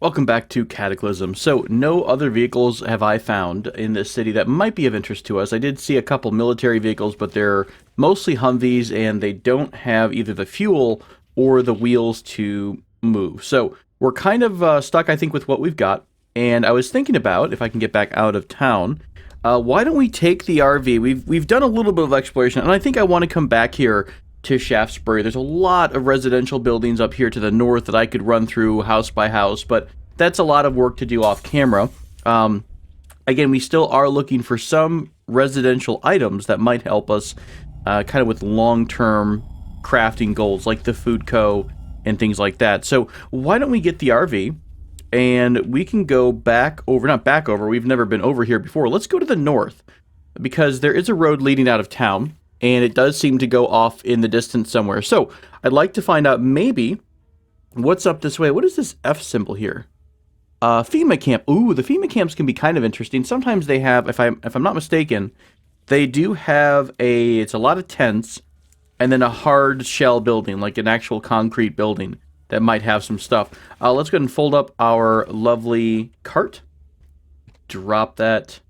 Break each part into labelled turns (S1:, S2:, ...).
S1: Welcome back to Cataclysm. So, no other vehicles have I found in this city that might be of interest to us. I did see a couple military vehicles, but they're mostly Humvees, and they don't have either the fuel or the wheels to move. So, we're kind of stuck, I think, with what we've got. And I was thinking about, if I can get back out of town, why don't we take the RV? We've done a little bit of exploration, and I think I want to come back here to Shaftesbury. There's a lot of residential buildings up here to the north that I could run through house by house, but that's a lot of work to do off camera. Again, we still are looking for some residential items that might help us kind of with long-term crafting goals, like the food co and things like that. So why don't we get the RV, and we can go back over, not back over, we've never been over here before. Let's go to the north, because there is a road leading out of town, and it does seem to go off in the distance somewhere. So I'd like to find out maybe what's up this way. What is this F symbol here? Fema Camp. Ooh, the Fema Camps can be kind of interesting. Sometimes they have, if I'm not mistaken, they do have it's a lot of tents and then a hard shell building, like an actual concrete building that might have some stuff. Let's go ahead and fold up our lovely cart. Drop that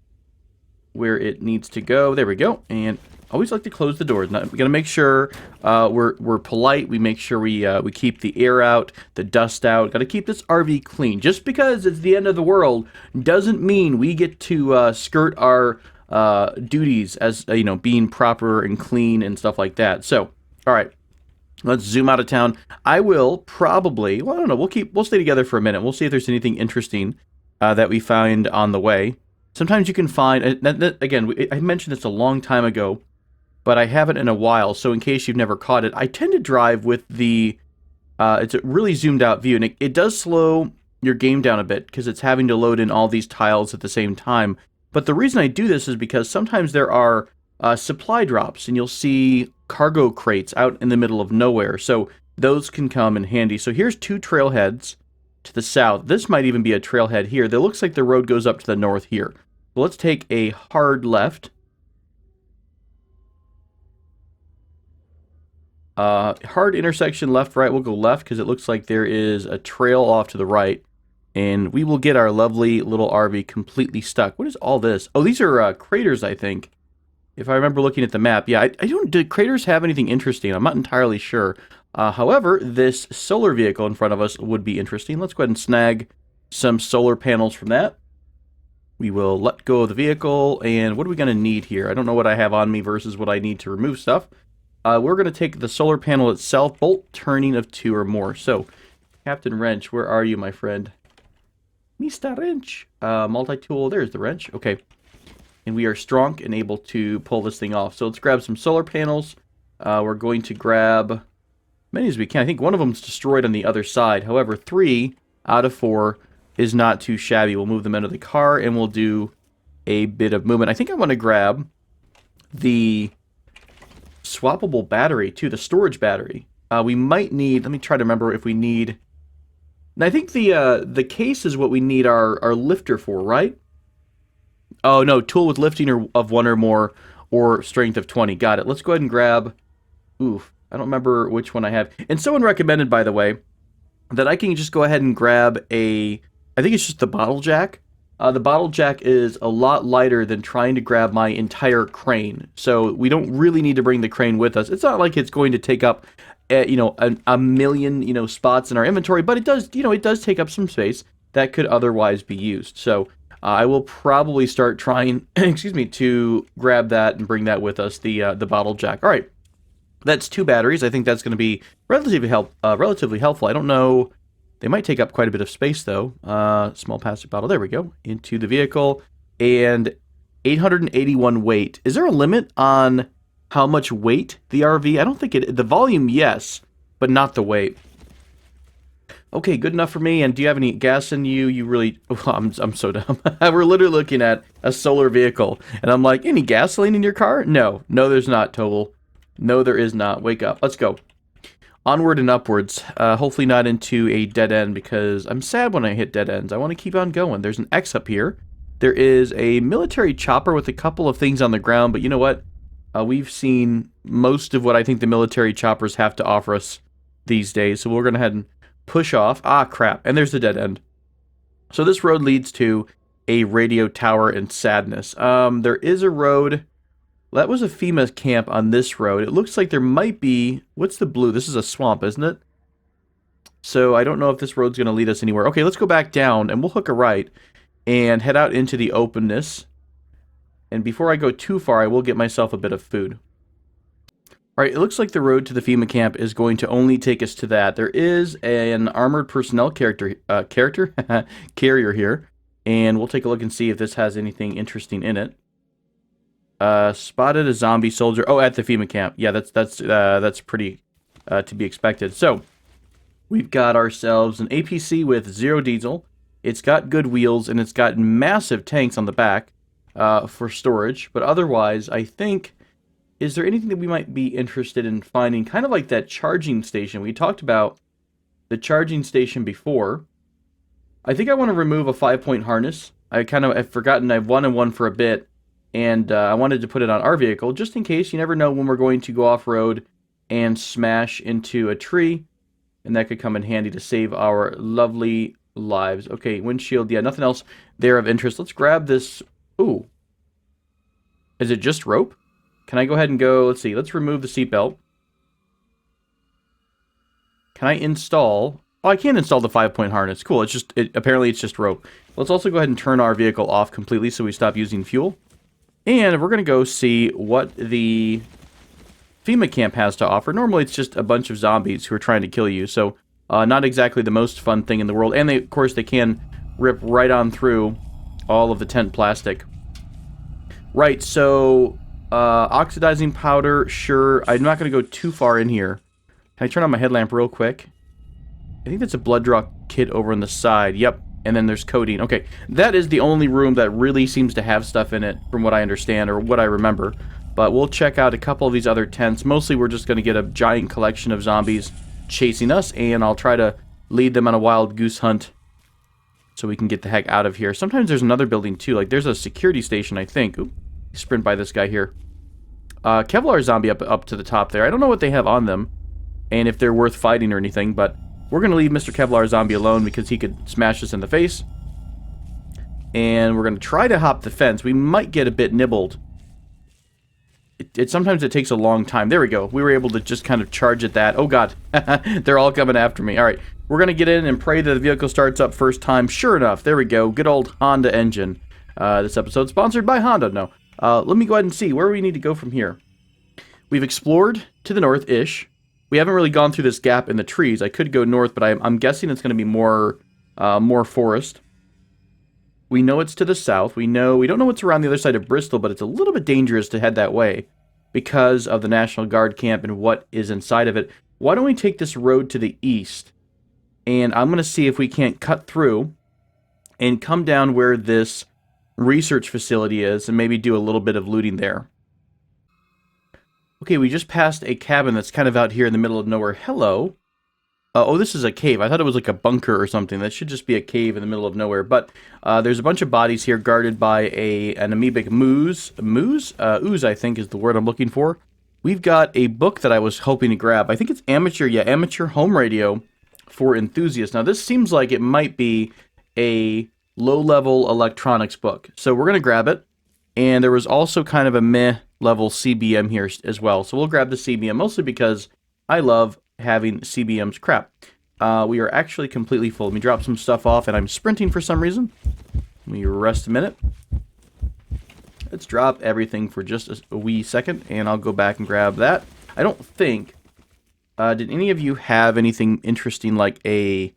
S1: where it needs to go. There we go. And always like to close the doors. Now, we got to make sure we're polite. We make sure we keep the air out, the dust out. Got to keep this RV clean. Just because it's the end of the world doesn't mean we get to skirt our duties as being proper and clean and stuff like that. So, all right, let's zoom out of town. I will probably, well, I don't know. We'll stay together for a minute. We'll see if there's anything interesting that we find on the way. Sometimes you can find, again, I mentioned this a long time ago, but I haven't in a while, so in case you've never caught it, I tend to drive with the, it's a really zoomed out view, and it does slow your game down a bit, because it's having to load in all these tiles at the same time. But the reason I do this is because sometimes there are supply drops, and you'll see cargo crates out in the middle of nowhere, so those can come in handy. So here's two trailheads to the south. This might even be a trailhead here. That looks like the road goes up to the north here. So let's take a hard left. Hard intersection left, right. We'll go left because it looks like there is a trail off to the right. And we will get our lovely little RV completely stuck. What is all this? Oh, these are craters, I think. If I remember looking at the map. Yeah, I don't... Do craters have anything interesting? I'm not entirely sure. However, this solar vehicle in front of us would be interesting. Let's go ahead and snag some solar panels from that. We will let go of the vehicle. And what are we going to need here? I don't know what I have on me versus what I need to remove stuff. We're going to take the solar panel itself, bolt turning of 2 or more. So, Captain Wrench, where are you, my friend? Mr. Wrench. Multi-tool, there's the wrench. Okay. And we are strong and able to pull this thing off. So let's grab some solar panels. We're going to grab many as we can. I think one of them is destroyed on the other side. However, 3 out of 4 is not too shabby. We'll move them into the car, and we'll do a bit of movement. I think I want to grab the swappable battery too, the storage battery. We might need, let me try to remember if we need, and I think the case is what we need our lifter for, right? Oh no, tool with lifting of 1 or more, or strength of 20. Got it. Let's go ahead and grab, oof, I don't remember which one I have. And someone recommended, by the way, that I can just go ahead and grab I think it's just the bottle jack. The bottle jack is a lot lighter than trying to grab my entire crane, so we don't really need to bring the crane with us. It's not like it's going to take up, a million, spots in our inventory, but it does, it does take up some space that could otherwise be used. So I will probably start trying, excuse me, to grab that and bring that with us, the bottle jack. All right, that's 2 batteries. I think that's going to be relatively helpful. I don't know. They might take up quite a bit of space, though. Small plastic bottle. There we go. Into the vehicle. And 881 weight. Is there a limit on how much weight the RV? I don't think it... The volume, yes, but not the weight. Okay, good enough for me. And do you have any gas in you? You really... Oh, I'm so dumb. We're literally looking at a solar vehicle. And I'm like, any gasoline in your car? No. No, there's not, Toval. No, there is not. Wake up. Let's go. Onward and upwards, hopefully not into a dead end, because I'm sad when I hit dead ends. I want to keep on going. There's an X up here. There is a military chopper with a couple of things on the ground, but you know what? We've seen most of what I think the military choppers have to offer us these days, so we're going to head and push off. Ah, crap. And there's the dead end. So this road leads to a radio tower in Sadness. There is a road. That was a Fema camp on this road. It looks like there might be... What's the blue? This is a swamp, isn't it? So I don't know if this road's going to lead us anywhere. Okay, let's go back down, and we'll hook a right and head out into the openness. And before I go too far, I will get myself a bit of food. Alright, it looks like the road to the Fema camp is going to only take us to that. There is an armored personnel carrier here, and we'll take a look and see if this has anything interesting in it. Spotted a zombie soldier. Oh, at the Fema camp. Yeah, that's pretty to be expected. So, we've got ourselves an APC with 0 diesel. It's got good wheels, and it's got massive tanks on the back for storage. But otherwise, I think... Is there anything that we might be interested in finding? Kind of like that charging station. We talked about the charging station before. I think I want to remove a 5-point harness. I've forgotten I've wanted one for a bit. And I wanted to put it on our vehicle, just in case. You never know when we're going to go off-road and smash into a tree. And that could come in handy to save our lovely lives. Okay, windshield. Yeah, nothing else there of interest. Let's grab this. Ooh. Is it just rope? Can I go ahead and go, let's see, let's remove the seatbelt. Can I install, oh, I can't install the 5-point harness. Cool, apparently it's just rope. Let's also go ahead and turn our vehicle off completely so we stop using fuel. And we're going to go see what the Fema camp has to offer. Normally it's just a bunch of zombies who are trying to kill you, so not exactly the most fun thing in the world. And of course, they can rip right on through all of the tent plastic. Right, so... oxidizing powder, sure. I'm not going to go too far in here. Can I turn on my headlamp real quick? I think that's a blood draw kit over on the side. Yep. And then there's codeine. Okay. That is the only room that really seems to have stuff in it, from what I understand, or what I remember. But we'll check out a couple of these other tents. Mostly we're just going to get a giant collection of zombies chasing us, and I'll try to lead them on a wild goose hunt so we can get the heck out of here. Sometimes there's another building too. Like there's a security station, I think. Oop. Sprint by this guy here. Kevlar zombie up to the top there. I don't know what they have on them, and if they're worth fighting or anything, but we're going to leave Mr. Kevlar zombie alone because he could smash us in the face. And we're going to try to hop the fence. We might get a bit nibbled. Sometimes it takes a long time. There we go. We were able to just kind of charge at that. Oh god. They're all coming after me. Alright. We're going to get in and pray that the vehicle starts up first time. Sure enough. There we go. Good old Honda engine. This episode sponsored by Honda. No. Let me go ahead and see where we need to go from here. We've explored to the north-ish. We haven't really gone through this gap in the trees. I could go north, but I'm guessing it's going to be more forest. We know it's to the south. We don't know what's around the other side of Bristol, but it's a little bit dangerous to head that way because of the National Guard camp and what is inside of it. Why don't we take this road to the east? And I'm going to see if we can't cut through and come down where this research facility is and maybe do a little bit of looting there. Okay, we just passed a cabin that's kind of out here in the middle of nowhere. Hello. Oh, this is a cave. I thought it was like a bunker or something. That should just be a cave in the middle of nowhere. But there's a bunch of bodies here guarded by an amoebic ooze. Ooze, I think, is the word I'm looking for. We've got a book that I was hoping to grab. I think it's amateur home radio for enthusiasts. Now, this seems like it might be a low-level electronics book. So we're going to grab it. And there was also kind of a meh-level CBM here as well. So we'll grab the CBM, mostly because I love having CBMs. Crap. We are actually completely full. Let me drop some stuff off, and I'm sprinting for some reason. Let me rest a minute. Let's drop everything for just a wee second, and I'll go back and grab that. I don't think... did any of you have anything interesting like a...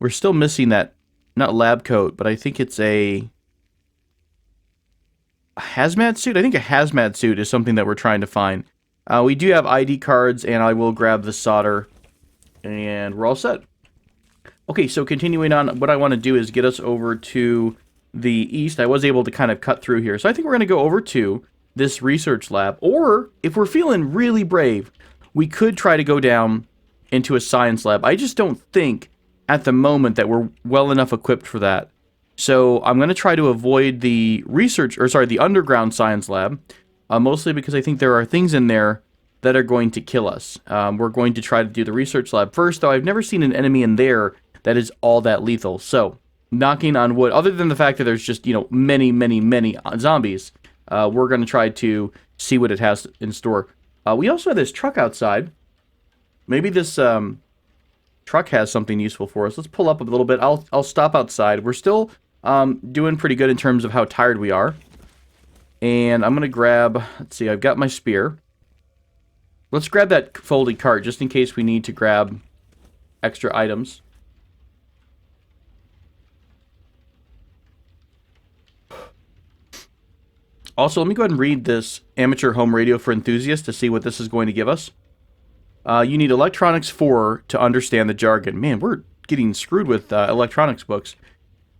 S1: We're still missing that, not lab coat, but I think it's a hazmat suit? I think a hazmat suit is something that we're trying to find. We do have ID cards, and I will grab the solder, and we're all set. Okay, so continuing on, what I want to do is get us over to the east. I was able to kind of cut through here, so I think we're going to go over to this research lab, or if we're feeling really brave, we could try to go down into a science lab. I just don't think at the moment that we're well enough equipped for that. So I'm going to try to avoid the the underground science lab, mostly because I think there are things in there that are going to kill us. We're going to try to do the research lab first, though I've never seen an enemy in there that is all that lethal. So knocking on wood, other than the fact that there's just, you know, many, many, many zombies, we're going to try to see what it has in store. We also have this truck outside. Maybe this truck has something useful for us. Let's pull up a little bit. I'll stop outside. We're still doing pretty good in terms of how tired we are. And I'm going to grab, let's see, I've got my spear. Let's grab that folded cart just in case we need to grab extra items. Also, let me go ahead and read this amateur home radio for enthusiasts to see what this is going to give us. You need Electronics 4 to understand the jargon. Man, we're getting screwed with electronics books.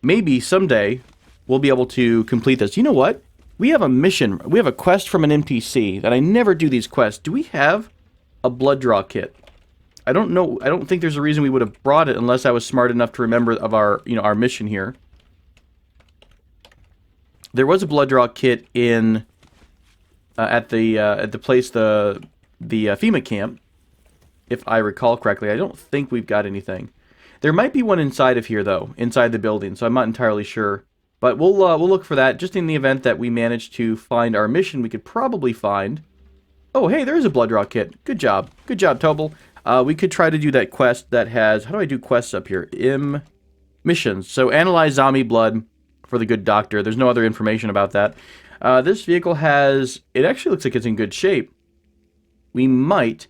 S1: Maybe someday we'll be able to complete this. You know what? We have a mission. We have a quest from an NPC that I never do these quests. Do we have a blood draw kit? I don't know. I don't think there's a reason we would have brought it unless I was smart enough to remember of our, you know, our mission here. There was a blood draw kit in at the place, the Fema Camp, if I recall correctly. I don't think we've got anything. There might be one inside of here though, inside the building. So I'm not entirely sure, but we'll look for that. Just in the event that we manage to find our mission, we could probably find. Oh, hey, there is a blood draw kit. Good job, Tobel. We could try to do that quest that has. How do I do quests up here? Missions. So analyze zombie blood for the good doctor. There's no other information about that. This vehicle has, it actually looks like it's in good shape. We might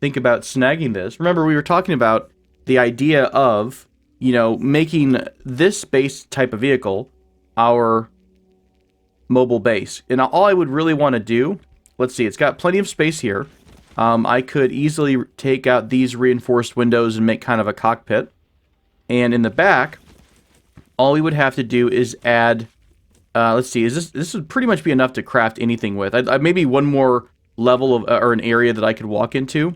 S1: think about snagging this. Remember, we were talking about the idea of, you know, making this base type of vehicle our mobile base. And all I would really want to do, let's see, it's got plenty of space here. I could easily take out these reinforced windows and make kind of a cockpit. And in the back, all we would have to do is add, let's see, this would pretty much be enough to craft anything with. Maybe one more level of, or an area that I could walk into.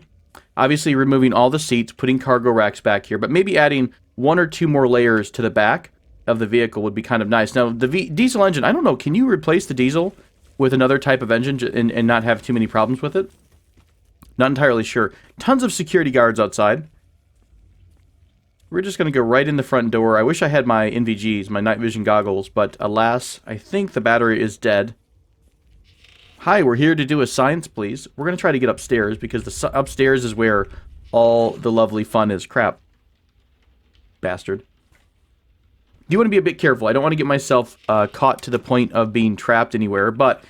S1: Obviously removing all the seats, putting cargo racks back here, but maybe adding one or two more layers to the back of the vehicle would be kind of nice. Now, the diesel engine, I don't know, can you replace the diesel with another type of engine and not have too many problems with it? Not entirely sure. Tons of security guards outside. We're just going to go right in the front door. I wish I had my NVGs, my night vision goggles, but alas, I think the battery is dead. Hi, we're here to do a science, please. We're going to try to get upstairs because the upstairs is where all the lovely fun is. Crap. Bastard. Do want to be a bit careful. I don't want to get myself caught to the point of being trapped anywhere, but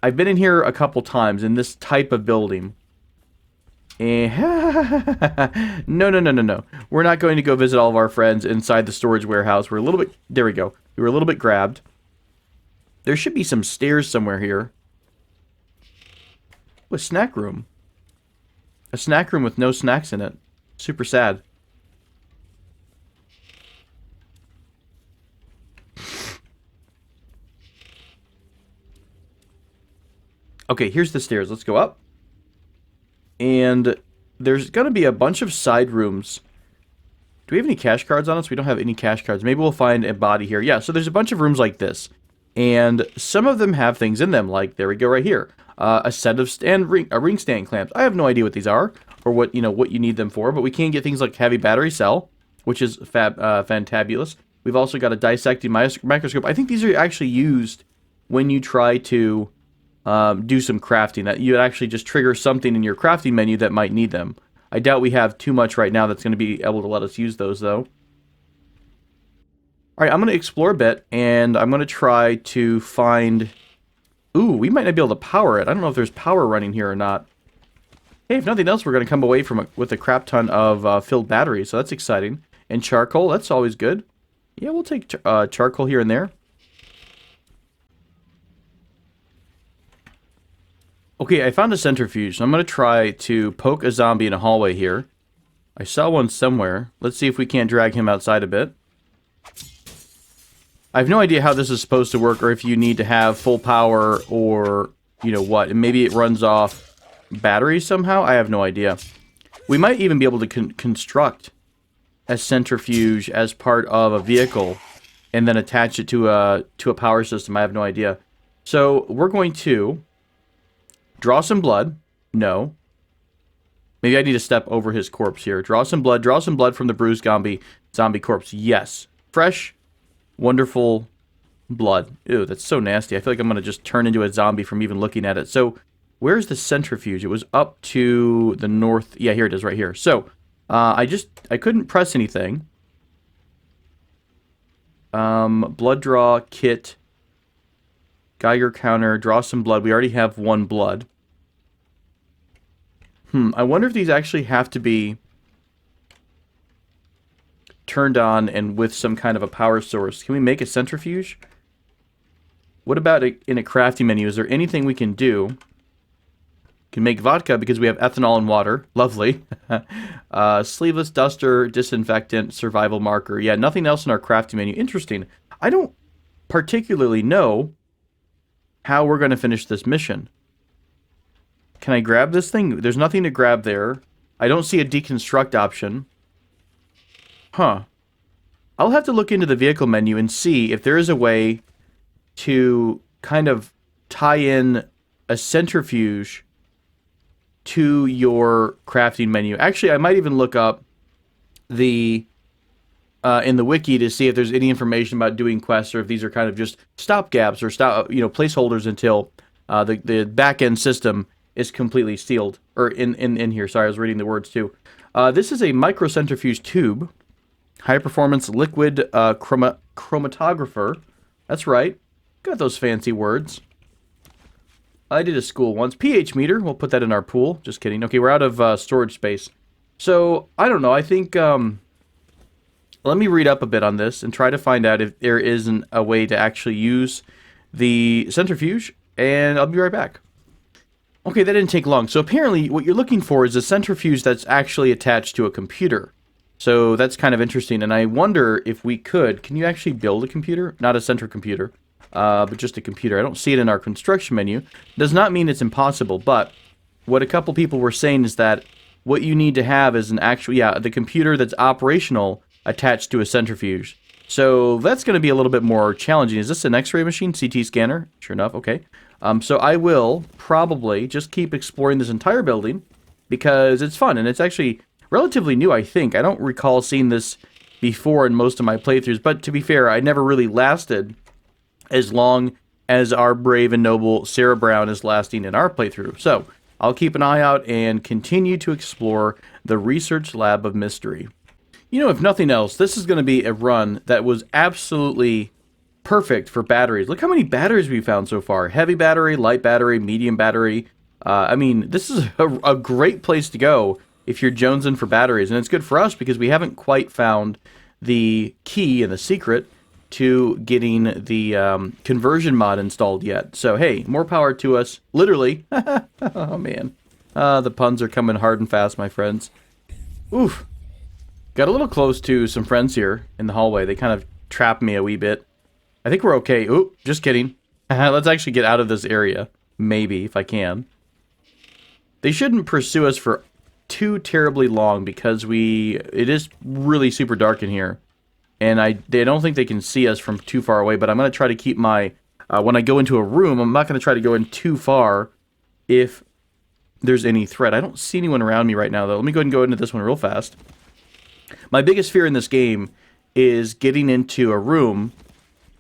S1: I've been in here a couple times in this type of building. No. We're not going to go visit all of our friends inside the storage warehouse. We're a little bit... There we go. We were a little bit grabbed. There should be some stairs somewhere here. Oh, a snack room. A snack room with no snacks in it. Super sad. Okay, here's the stairs. Let's go up. And there's going to be a bunch of side rooms. Do we have any cash cards on us? We don't have any cash cards. Maybe we'll find a body here. Yeah, so there's a bunch of rooms like this. And some of them have things in them, like, there we go right here. A set of ring stand clamps. I have no idea what these are, or what you need them for, but we can get things like heavy battery cell, which is fantabulous. We've also got a dissecting microscope. I think these are actually used when you try to do some crafting. That you actually just trigger something in your crafting menu that might need them. I doubt we have too much right now that's going to be able to let us use those, though. Alright, I'm going to explore a bit, and I'm going to try to find... Ooh, we might not be able to power it. I don't know if there's power running here or not. Hey, if nothing else, we're going to come away from with a crap ton of filled batteries, so that's exciting. And charcoal, that's always good. Yeah, we'll take charcoal here and there. Okay, I found a centrifuge, so I'm going to try to poke a zombie in a hallway here. I saw one somewhere. Let's see if we can't drag him outside a bit. I have no idea how this is supposed to work, or if you need to have full power, or, you know what, and maybe it runs off batteries somehow? I have no idea. We might even be able to construct a centrifuge as part of a vehicle, and then attach it to a power system. I have no idea. So, we're going to draw some blood. No. Maybe I need to step over his corpse here. Draw some blood from the bruised zombie corpse. Yes. Fresh wonderful blood. Ew, that's so nasty. I feel like I'm going to just turn into a zombie from even looking at it. So, where's the centrifuge? It was up to the north. Yeah, here it is right here. So, I couldn't press anything. Blood draw, kit, Geiger counter, draw some blood. We already have 1 blood. I wonder if these actually have to be turned on and with some kind of a power source. Can we make a centrifuge? What about in a crafting menu? Is there anything we can do? Can make vodka because we have ethanol and water. Lovely. Sleeveless duster, disinfectant, survival marker. Yeah, nothing else in our crafting menu. Interesting. I don't particularly know how we're going to finish this mission. Can I grab this thing? There's nothing to grab there. I don't see a deconstruct option. Huh. I'll have to look into the vehicle menu and see if there is a way to kind of tie in a centrifuge to your crafting menu. Actually, I might even look up the in the wiki to see if there's any information about doing quests, or if these are kind of just stopgaps or placeholders until the back-end system is completely sealed. Or in here. Sorry, I was reading the words too. This is a microcentrifuge tube. High-performance liquid chromatographer. That's right. Got those fancy words. I did a school once. pH meter. We'll put that in our pool. Just kidding. Okay, we're out of storage space. So, I don't know. I think, let me read up a bit on this and try to find out if there isn't a way to actually use the centrifuge, and I'll be right back. Okay, that didn't take long. So, apparently, what you're looking for is a centrifuge that's actually attached to a computer. So, that's kind of interesting, and I wonder if we could... Can you actually build a computer? Not a central computer. But just a computer. I don't see it in our construction menu. Does not mean it's impossible, but what a couple people were saying is that what you need to have is an actual, the computer that's operational attached to a centrifuge. So that's going to be a little bit more challenging. Is this an X-ray machine? CT scanner? Sure enough, okay. So I will probably just keep exploring this entire building because it's fun, and it's actually relatively new, I think. I don't recall seeing this before in most of my playthroughs, but to be fair, I never really lasted as long as our brave and noble Sarah Brown is lasting in our playthrough. So, I'll keep an eye out and continue to explore the research lab of mystery. You know, if nothing else, this is going to be a run that was absolutely perfect for batteries. Look how many batteries we found so far. Heavy battery, light battery, medium battery. I mean, this is a great place to go if you're jonesing for batteries. And it's good for us because we haven't quite found the key and the secret to getting the conversion mod installed yet. So, hey, more power to us. Literally. Oh, man. The puns are coming hard and fast, my friends. Oof. Got a little close to some friends here in the hallway. They kind of trapped me a wee bit. I think we're okay. Oop, just kidding. Let's actually get out of this area. Maybe, if I can. They shouldn't pursue us for too terribly long because it is really super dark in here. And they don't think they can see us from too far away, but I'm going to try to keep my... when I go into a room, I'm not going to try to go in too far if there's any threat. I don't see anyone around me right now, though. Let me go ahead and go into this one real fast. My biggest fear in this game is getting into a room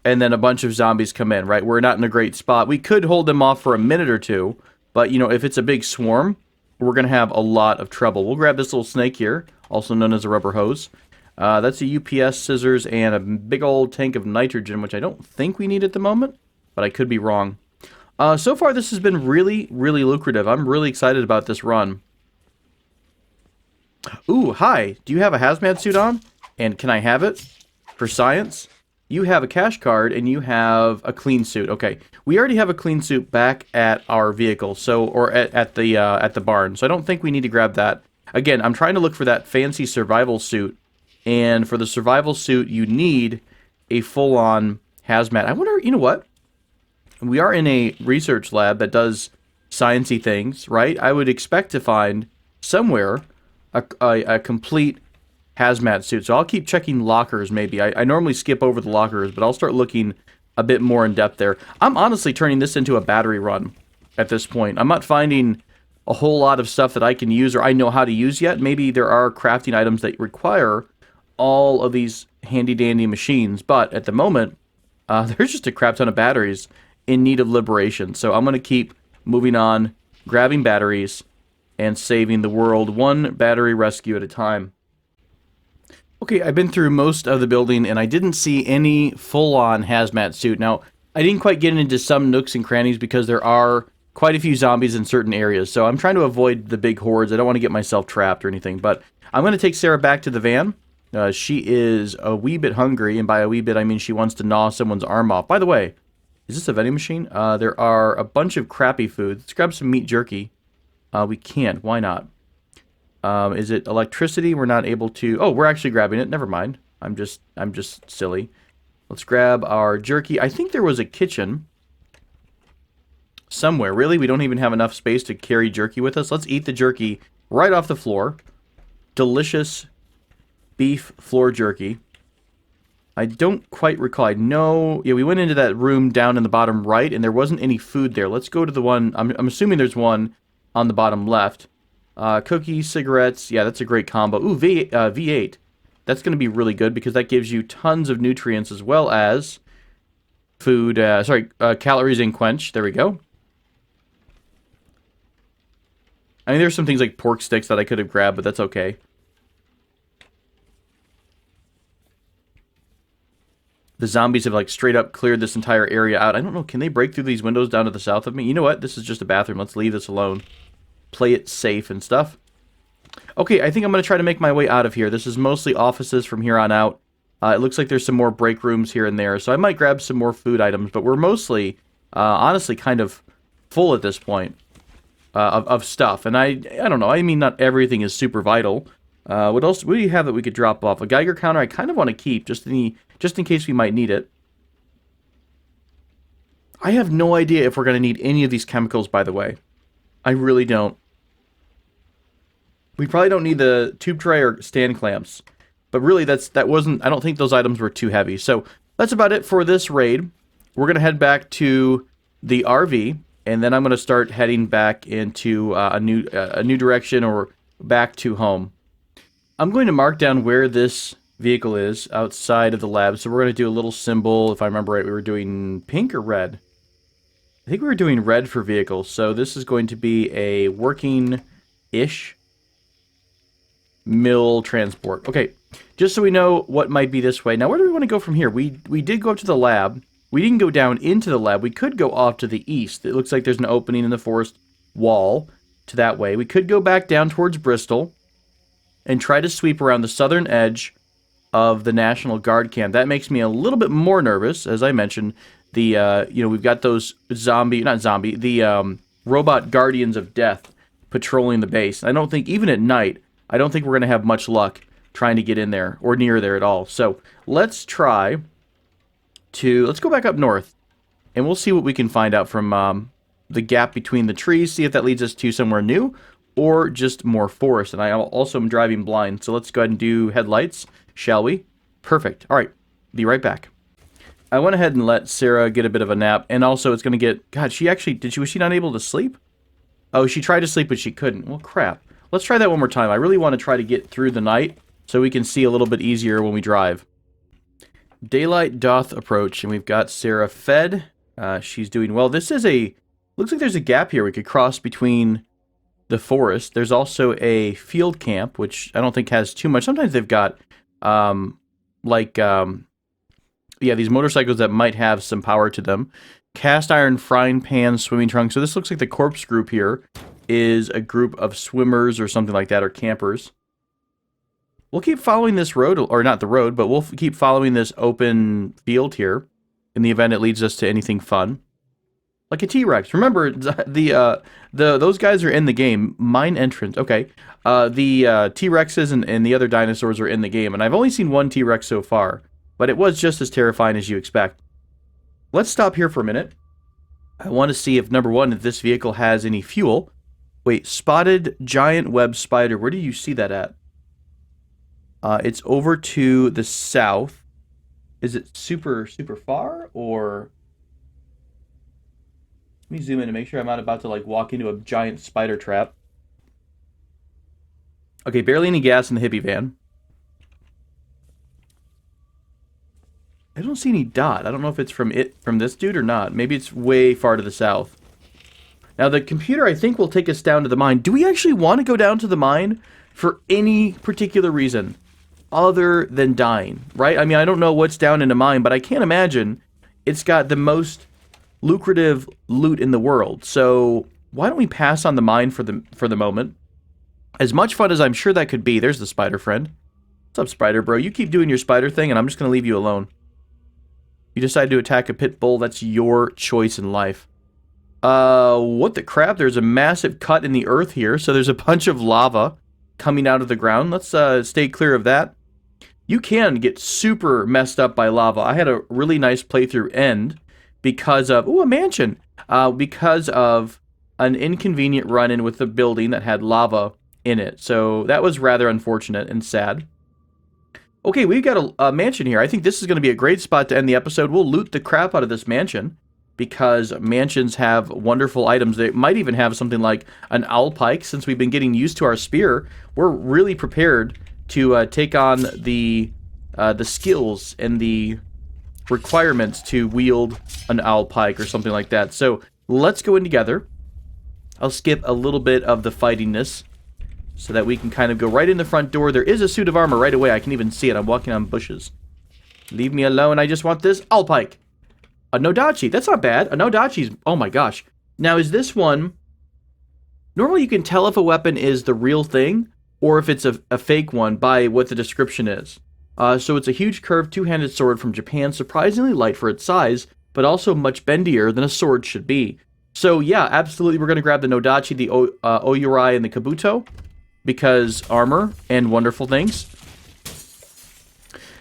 S1: and then a bunch of zombies come in, right? We're not in a great spot. We could hold them off for a minute or two, but, you know, if it's a big swarm, we're going to have a lot of trouble. We'll grab this little snake here, also known as a rubber hose. That's a UPS scissors and a big old tank of nitrogen, which I don't think we need at the moment, but I could be wrong. So far, this has been really, really lucrative. I'm really excited about this run. Ooh, hi. Do you have a hazmat suit on? And can I have it for science? You have a cash card and you have a clean suit. Okay, we already have a clean suit back at our vehicle, or at the barn. So I don't think we need to grab that. Again, I'm trying to look for that fancy survival suit. And for the survival suit, you need a full-on hazmat. I wonder, you know what? We are in a research lab that does sciencey things, right? I would expect to find somewhere a complete hazmat suit. So I'll keep checking lockers, maybe. I normally skip over the lockers, but I'll start looking a bit more in depth there. I'm honestly turning this into a battery run at this point. I'm not finding a whole lot of stuff that I can use or I know how to use yet. Maybe there are crafting items that require all of these handy-dandy machines, but at the moment, there's just a crap ton of batteries in need of liberation. So I'm going to keep moving on, grabbing batteries, and saving the world one battery rescue at a time. Okay, I've been through most of the building, and I didn't see any full-on hazmat suit. Now, I didn't quite get into some nooks and crannies because there are quite a few zombies in certain areas, so I'm trying to avoid the big hordes. I don't want to get myself trapped or anything, but I'm going to take Sarah back to the van. She is a wee bit hungry, and by a wee bit, I mean she wants to gnaw someone's arm off. By the way, is this a vending machine? There are a bunch of crappy food. Let's grab some meat jerky. We can't. Why not? Is it electricity? We're not able to... Oh, we're actually grabbing it. Never mind. I'm just silly. Let's grab our jerky. I think there was a kitchen somewhere. Really? We don't even have enough space to carry jerky with us? Let's eat the jerky right off the floor. Delicious beef floor jerky. I don't quite recall. I know... Yeah, we went into that room down in the bottom right, and there wasn't any food there. Let's go to the one... I'm assuming there's one on the bottom left. Cookies, cigarettes. Yeah, that's a great combo. Ooh, V8. That's going to be really good because that gives you tons of nutrients as well as food... calories in quench. There we go. I mean, there's some things like pork sticks that I could have grabbed, but that's okay. The zombies have, like, straight up cleared this entire area out. I don't know, can they break through these windows down to the south of me? You know what? This is just a bathroom. Let's leave this alone. Play it safe and stuff. Okay, I think I'm going to try to make my way out of here. This is mostly offices from here on out. It looks like there's some more break rooms here and there, so I might grab some more food items, but we're mostly, honestly, kind of full at this point of stuff. And I don't know, I mean, not everything is super vital. What else? What do you have that we could drop off? A Geiger counter I kind of want to keep, just in case we might need it. I have no idea if we're going to need any of these chemicals, by the way. I really don't. We probably don't need the tube tray or stand clamps. But really, that wasn't... I don't think those items were too heavy. So, that's about it for this raid. We're going to head back to the RV, and then I'm going to start heading back into a new direction or back to home. I'm going to mark down where this vehicle is outside of the lab. So we're going to do a little symbol. If I remember right, we were doing pink or red? I think we were doing red for vehicles. So this is going to be a working-ish mill transport. Okay, just so we know what might be this way. Now, where do we want to go from here? We did go up to the lab. We didn't go down into the lab. We could go off to the east. It looks like there's an opening in the forest wall to that way. We could go back down towards Bristol and try to sweep around the southern edge of the National Guard camp. That makes me a little bit more nervous, as I mentioned. We've got those robot guardians of death patrolling the base. I don't think, even at night, I don't think we're going to have much luck trying to get in there or near there at all. So let's go back up north, and we'll see what we can find out from the gap between the trees, see if that leads us to somewhere new or just more forest. And I also am driving blind, so let's go ahead and do headlights, shall we? Perfect. All right, be right back. I went ahead and let Sarah get a bit of a nap, and also it's going to get... God, was she not able to sleep? Oh, she tried to sleep, but she couldn't. Well, crap. Let's try that one more time. I really want to try to get through the night so we can see a little bit easier when we drive. Daylight doth approach, and we've got Sarah fed. She's doing well. Looks like there's a gap here we could cross between the forest. There's also a field camp, which I don't think has too much. Sometimes they've got, these motorcycles that might have some power to them. Cast iron frying pan, swimming trunks. So this looks like the corpse group here is a group of swimmers or something like that, or campers. We'll keep following this road, or not the road, but we'll keep following this open field here in the event it leads us to anything fun. Like a T-Rex. Remember, those guys are in the game. Mine entrance. Okay. The T-Rexes and the other dinosaurs are in the game, and I've only seen one T-Rex so far, but it was just as terrifying as you expect. Let's stop here for a minute. I want to see if, number one, if this vehicle has any fuel. Wait, spotted giant web spider. Where do you see that at? It's over to the south. Is it super, super far, or... Let me zoom in to make sure I'm not about to, walk into a giant spider trap. Okay, barely any gas in the hippie van. I don't see any dot. I don't know if it's from this dude or not. Maybe it's way far to the south. Now, the computer, I think, will take us down to the mine. Do we actually want to go down to the mine for any particular reason other than dying, right? I mean, I don't know what's down in the mine, but I can't imagine it's got the most lucrative loot in the world. So why don't we pass on the mine for the moment? As much fun as I'm sure that could be. There's the spider friend. What's up, spider bro? You keep doing your spider thing, and I'm just going to leave you alone. You decide to attack a pit bull, that's your choice in life. What the crap? There's a massive cut in the earth here, so there's a bunch of lava coming out of the ground. Let's stay clear of that. You can get super messed up by lava. I had a really nice playthrough end because of, a mansion. Because of an inconvenient run-in with a building that had lava in it. So that was rather unfortunate and sad. Okay, we've got a mansion here. I think this is going to be a great spot to end the episode. We'll loot the crap out of this mansion because mansions have wonderful items. They might even have something like an owl pike. Since we've been getting used to our spear, we're really prepared to take on the skills and the requirements to wield an owl pike or something like that. So let's go in together. I'll skip a little bit of the fightingness so that we can kind of go right in the front door. There is a suit of armor right away. I can even see it. I'm walking on bushes. Leave me alone. I just want this owl pike. A Nodachi. That's not bad. A Nodachi's... Oh my gosh. Now, is this one... Normally, you can tell if a weapon is the real thing or if it's a fake one by what the description is. So it's a huge curved two-handed sword from Japan, surprisingly light for its size, but also much bendier than a sword should be. So yeah, absolutely, we're going to grab the Nodachi, the Oyurai, and the Kabuto, because armor and wonderful things.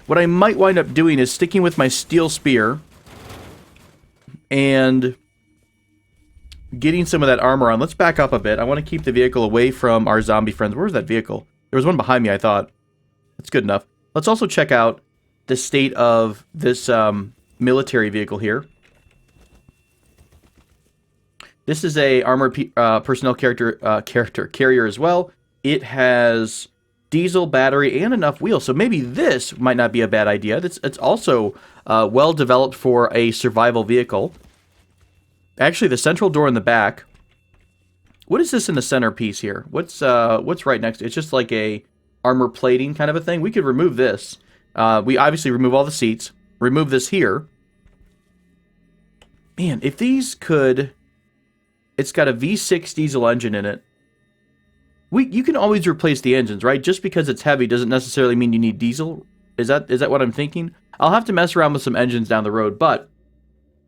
S1: What I might wind up doing is sticking with my steel spear and getting some of that armor on. Let's back up a bit. I want to keep the vehicle away from our zombie friends. Where was that vehicle? There was one behind me, I thought. That's good enough. Let's also check out the state of this military vehicle here. This is a armored personnel carrier as well. It has diesel, battery, and enough wheels. So maybe this might not be a bad idea. It's also well developed for a survival vehicle. Actually, the central door in the back. What is this in the centerpiece here? What's right next to it? It's just like a armor plating kind of a thing. We could remove this. We obviously remove all the seats. Remove this here. Man, if these could... It's got a V6 diesel engine in it. You can always replace the engines, right? Just because it's heavy doesn't necessarily mean you need diesel. Is that what I'm thinking? I'll have to mess around with some engines down the road, but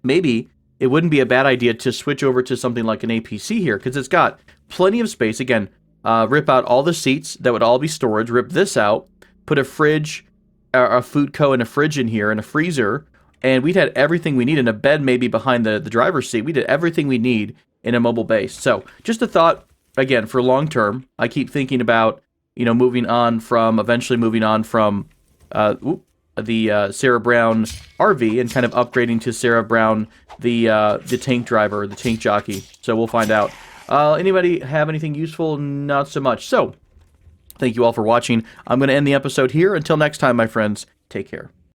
S1: maybe it wouldn't be a bad idea to switch over to something like an APC here, because it's got plenty of space. Again, rip out all the seats. That would all be storage. Rip this out. Put a fridge, a food co and a fridge in here, and a freezer, and we'd had everything we need, and a bed maybe behind the driver's seat. We did everything we need in a mobile base. So just a thought, again, for long term. I keep thinking about, eventually moving on from the Sarah Brown RV and kind of upgrading to Sarah Brown, the tank driver, the tank jockey. So we'll find out. Anybody have anything useful? Not so much. So thank you all for watching. I'm going to end the episode here. Until next time, my friends, take care.